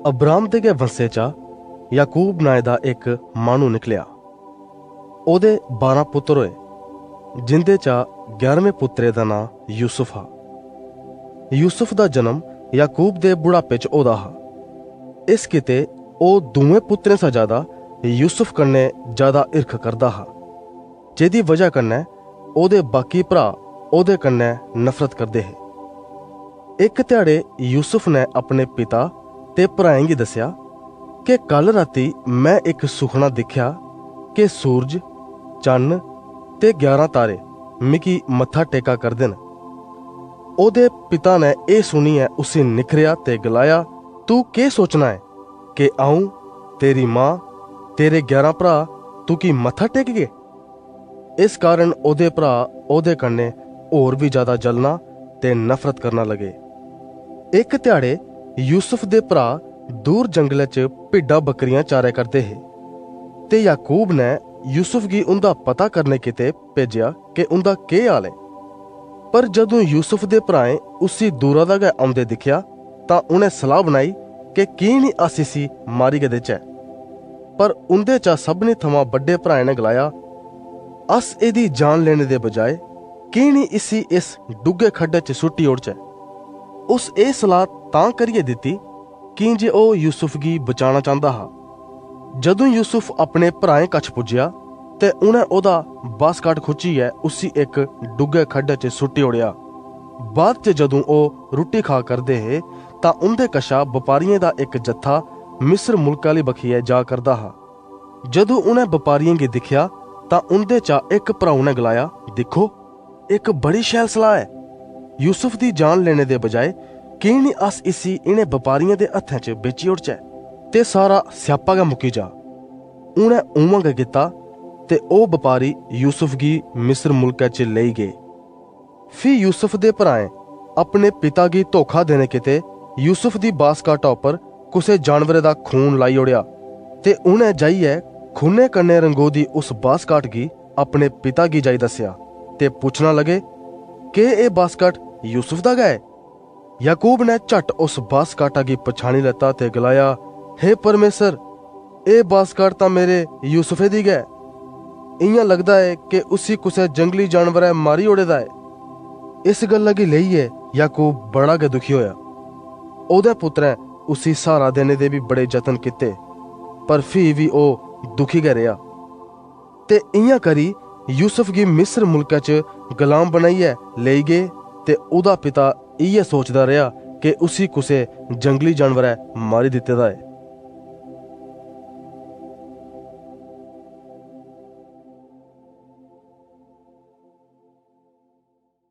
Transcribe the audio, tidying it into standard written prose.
Abraham दे गै वंशे चा याकूब नां दा एक माहनू निकलिया। ओहदे 12 पुत्तर होए, जिंदे चा 11वें पुत्तरे दा नां यूसुफ हा। यूसुफ दा जन्म याकूब दे बुढ़ापे च होदा हा। इस किते ओह दुए पुत्तरें शा ज्यादा यूसुफ कन्नै ज्यादा हिरख करदा हा, जेदी वजह कन्नै ओहदे बाकी भरा ओहदे कन्नै नफरत करदे हे। एक ध्याड़े यूसुफ ने अपने पिता ते भराएं गी दस्सेया कि कल राती मैं एक सुखना दिख्या कि सूरज, चन्न ते 11 तारे मिगी मत्था टेका करदे न। ओहदे पिता ने एह सुनियै उसी निखरेआ ते गलाया, तू केह् सोचना है कि आऊं, तेरी मां, तेरे 11 भरा तुकी मत्था टेकगे? इस कारण ओहदे भरा ओहदे कन्नै होर भी ज्यादा जलना ते नफरत करना लगे। एक ध्याड़े यूसुफ दे भरा दूर जंगले च भिड्डां बकरियां चारे करदे हे ते याकूब ने यूसुफ गी उंदा पता करने किते भेजिया कि उंदा केह् हाल है। पर जदों यूसुफ दे भराएं उसी दूरा दा गै औंदे दिखेया तां उनें सलाह बनाई कि की नी अस इसी मारी गै देचै। पर उंदे चा सभनें थमां बड्डे भराएं ने गलाया, अस एदी जान लेने दे बजाय की नी इसी इस डुगे खड्डे च सुट्टी ओड़चै। उस एह सलाह तां करियै दित्ती कि जे ओह यूसुफ गी बचाना चाहंदा हा। जदों यूसुफ अपने भराएं कच्छ पुज्जेया ते उन्हें ओहदा बासकाट खुचियै उसी एक डुगे खड्डे च सुट्टी ओड़ेया। बाद च जदों ओह रुट्टी खा करदे हे तां उंदे कशा बपारियें दा एक जत्था मिस्र मुल्क आली बखियै जा करदा हा। जदों उन्हें बपारियें गी दिखेया तां उंदे चा एक भराऊ ने गलाया, दिक्खो, एक बड़ी शैल सलाह है। यूसुफ दी जान लेने दे बजाय की नी अस इसी इन्हें बपारियें दे हत्थें च बेची ओड़चै ते सारा स्यापा गै मुक्की जा। उनें उआं गै कीता ते ओह बपारी यूसुफ गी मिस्र मुल्कै च लेई गए। फ्ही यूसुफ दे भराएं अपने पिता गी धोखा देने किते यूसुफ दी बासकाटा उपर कुसै जानवरे दा खून लाई ओड़ेया ते उनें जाइयै खूने कन्नै रंगोदी उस बासकाट गी अपने पिता गी जाई दस्सेया ते पुछना लगे, के एह बासकाट यूसुफ दा गै है? याकूब ने झट उस बासकाटा गी पछाणी लैता ते गलाया, हे परमेसर, एह बासकाट तां मेरे यूसुफे दी गै। इयां लगदा है कि उसी कुसै जंगली जानवरें मारी ओड़े दा है। इस गल्ला गी लेइयै याकूब बड़ा गै दुखी होया। ओहदे पुत्तरें उसी सहारा देने दे भी बड़े जतन किते, पर फ्ही भी ओह दुखी गै रेहा। ते इयां करी यूसुफ गी मिस्र मुल्कै च गुलाम बनाइयै लेई गए ते ओहदा पिता इयै सोचदा रेहा कि उसी कुसै जंगली जानवरें मारी दित्ते दा है।